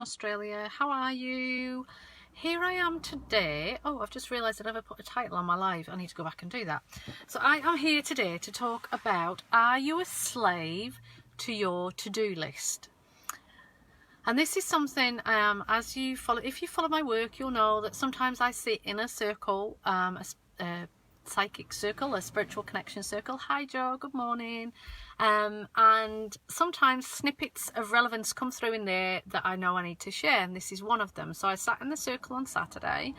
Australia. How are you? Here I am today. Oh, I've just realised I never put a title on my live. I need to go back and do that. So I am here today to talk about, are you a slave to your to-do list? And this is something, if you follow my work, you'll know that sometimes I sit in a circle, a psychic circle, a spiritual connection circle. Hi Joe, good morning. And sometimes snippets of relevance come through in there that I know I need to share, and this is one of them. So I sat in the circle on Saturday,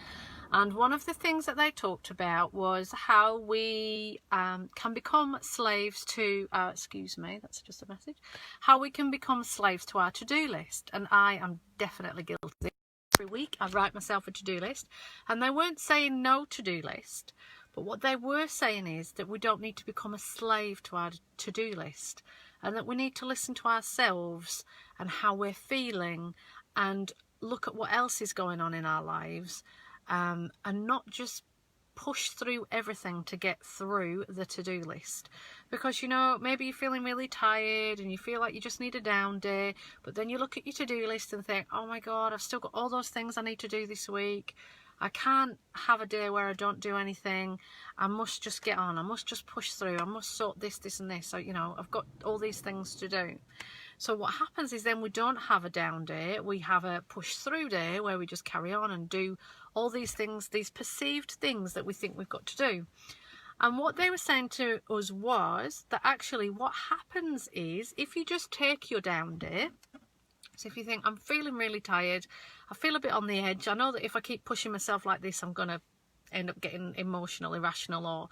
and one of the things that they talked about was how we can become slaves to, excuse me, that's just a message, how we can become slaves to our to-do list. And I am definitely guilty. Every week I write myself a to-do list, and they weren't saying no to-do list, but what they were saying is that we don't need to become a slave to our to-do list, and that we need to listen to ourselves and how we're feeling and look at what else is going on in our lives, and not just push through everything to get through the to-do list. Because, you know, maybe you're feeling really tired and you feel like you just need a down day, but then you look at your to-do list and think, oh my god, I've still got all those things I need to do this week. I can't have a day where I don't do anything. I must just get on. I must just push through. I must sort this, this and this. So, you know, I've got all these things to do. So what happens is then we don't have a down day. We have a push through day where we just carry on and do all these things, these perceived things that we think we've got to do. And what they were saying to us was that actually what happens is, if you just take your down day, so if you think, I'm feeling really tired, I feel a bit on the edge, I know that if I keep pushing myself like this, I'm going to end up getting emotional, irrational,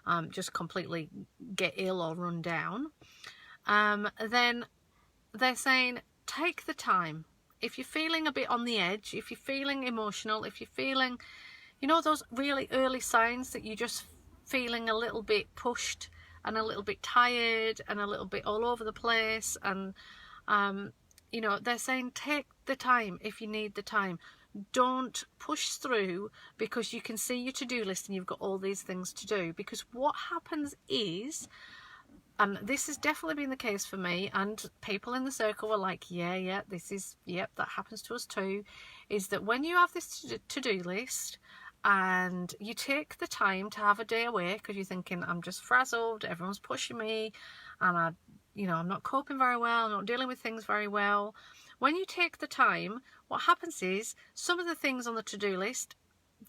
or just completely get ill or run down, then they're saying, take the time. If you're feeling a bit on the edge, if you're feeling emotional, if you're feeling, you know, those really early signs that you're just feeling a little bit pushed and a little bit tired and a little bit all over the place, and you know, they're saying take the time if you need the time. Don't push through because you can see your to-do list and you've got all these things to do. Because what happens is, and this has definitely been the case for me, and people in the circle were like, yeah, that happens to us too, is that when you have this to-do list and you take the time to have a day away because you're thinking, I'm just frazzled, everyone's pushing me, and I'm not coping very well, I'm not dealing with things very well. When you take the time, what happens is some of the things on the to-do list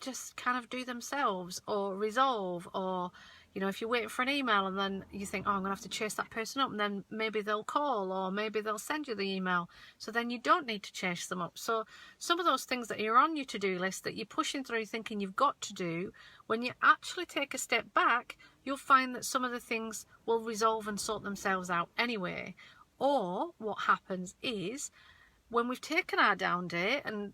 just kind of do themselves or resolve, or, you know, if you're waiting for an email and then you think, oh, I'm going to have to chase that person up, and then maybe they'll call or maybe they'll send you the email. So then you don't need to chase them up. So some of those things that are on your to-do list that you're pushing through thinking you've got to do, when you actually take a step back, you'll find that some of the things will resolve and sort themselves out anyway. Or what happens is, when we've taken our down day and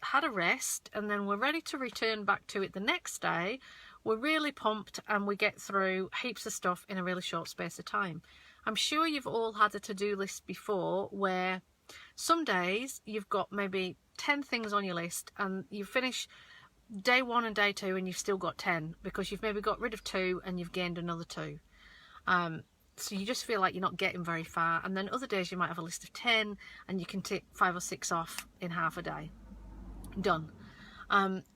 had a rest and then we're ready to return back to it the next day, we're really pumped and we get through heaps of stuff in a really short space of time. I'm sure you've all had a to-do list before where some days you've got maybe 10 things on your list and you finish day 1 and day 2 and you've still got 10 because you've maybe got rid of 2 and you've gained another 2. So you just feel like you're not getting very far. And then other days you might have a list of 10 and you can tick 5 or 6 off in half a day. Done.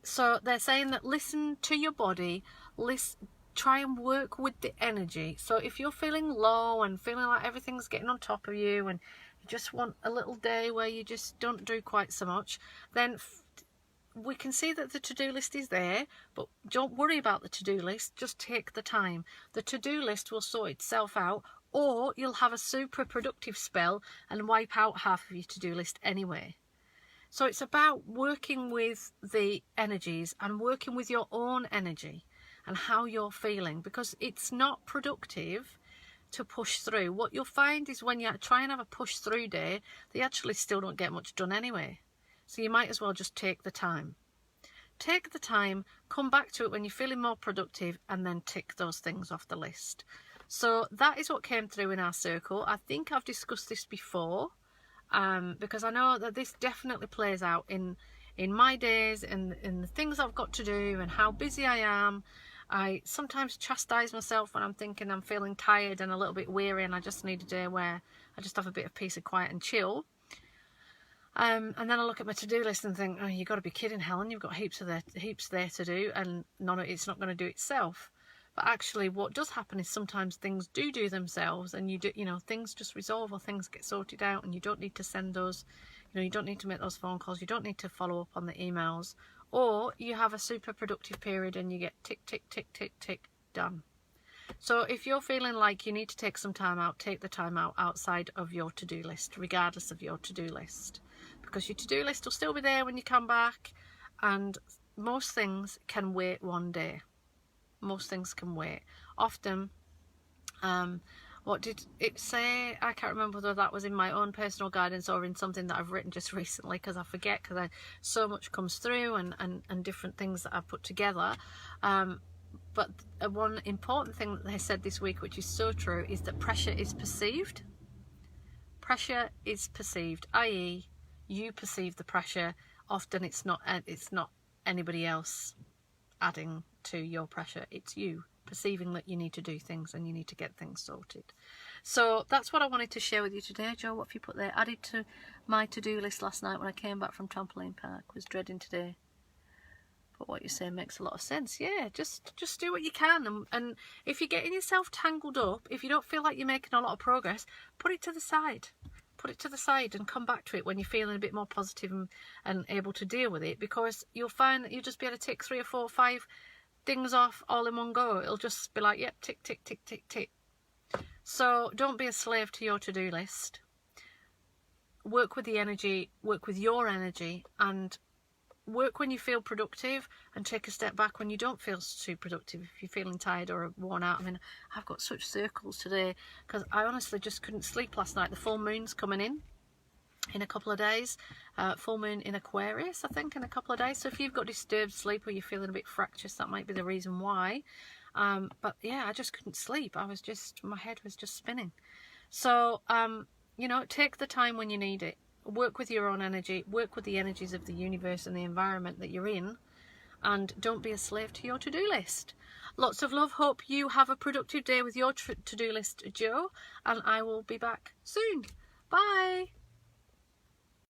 So they're saying that listen to your body, try and work with the energy. So if you're feeling low and feeling like everything's getting on top of you and you just want a little day where you just don't do quite so much, then we can see that the to-do list is there, but don't worry about the to-do list, just take the time. The to-do list will sort itself out, or you'll have a super productive spell and wipe out half of your to-do list anyway. So it's about working with the energies and working with your own energy and how you're feeling, because it's not productive to push through. What you'll find is when you try and have a push through day, they actually still don't get much done anyway. So you might as well just take the time. Take the time, come back to it when you're feeling more productive, and then tick those things off the list. So that is what came through in our circle. I think I've discussed this before, because I know that this definitely plays out in my days and in the things I've got to do and how busy I am. I sometimes chastise myself when I'm thinking I'm feeling tired and a little bit weary and I just need a day where I just have a bit of peace and quiet and chill. And then I look at my to-do list and think, oh, you've got to be kidding, Helen, you've got heaps there to do, and it's not going to do itself. But actually what does happen is sometimes things do themselves, and things just resolve, or things get sorted out, and you don't need to send those, you don't need to make those phone calls, you don't need to follow up on the emails, or you have a super productive period and you get tick, tick, tick, tick, tick, done. So if you're feeling like you need to take some time out, take the time out outside of your to-do list, regardless of your to-do list, because your to-do list will still be there when you come back, and most things can wait one day. Most things can wait. Often, what did it say? I can't remember whether that was in my own personal guidance or in something that I've written just recently, because I forget, because so much comes through and different things that I've put together. But one important thing that they said this week, which is so true, is that pressure is perceived. Pressure is perceived, i.e. you perceive the pressure. Often it's not anybody else adding to your pressure. It's you perceiving that you need to do things and you need to get things sorted. So that's what I wanted to share with you today. Joe, what have you put there? Added to my to-do list last night when I came back from trampoline park. Was dreading today. But what you're saying makes a lot of sense. Yeah, just do what you can, and if you're getting yourself tangled up, if you don't feel like you're making a lot of progress, put it to the side. Put it to the side and come back to it when you're feeling a bit more positive and able to deal with it, because you'll find that you'll just be able to tick 3 or 4 or 5 things off all in one go. It'll just be like, yep, tick, tick, tick, tick, tick. So don't be a slave to your to-do list. Work with the energy, work with your energy, and work when you feel productive, and take a step back when you don't feel too productive, if you're feeling tired or worn out. I mean, I've got such circles today because I honestly just couldn't sleep last night. The full moon's coming in a couple of days. Full moon in Aquarius, I think, in a couple of days. So if you've got disturbed sleep or you're feeling a bit fractious, that might be the reason why. But yeah, I just couldn't sleep. My head was just spinning. So, take the time when you need it. Work with your own energy, work with the energies of the universe and the environment that you're in, and don't be a slave to your to-do list. Lots of love. Hope you have a productive day with your to-do list, Joe, and I will be back soon. Bye.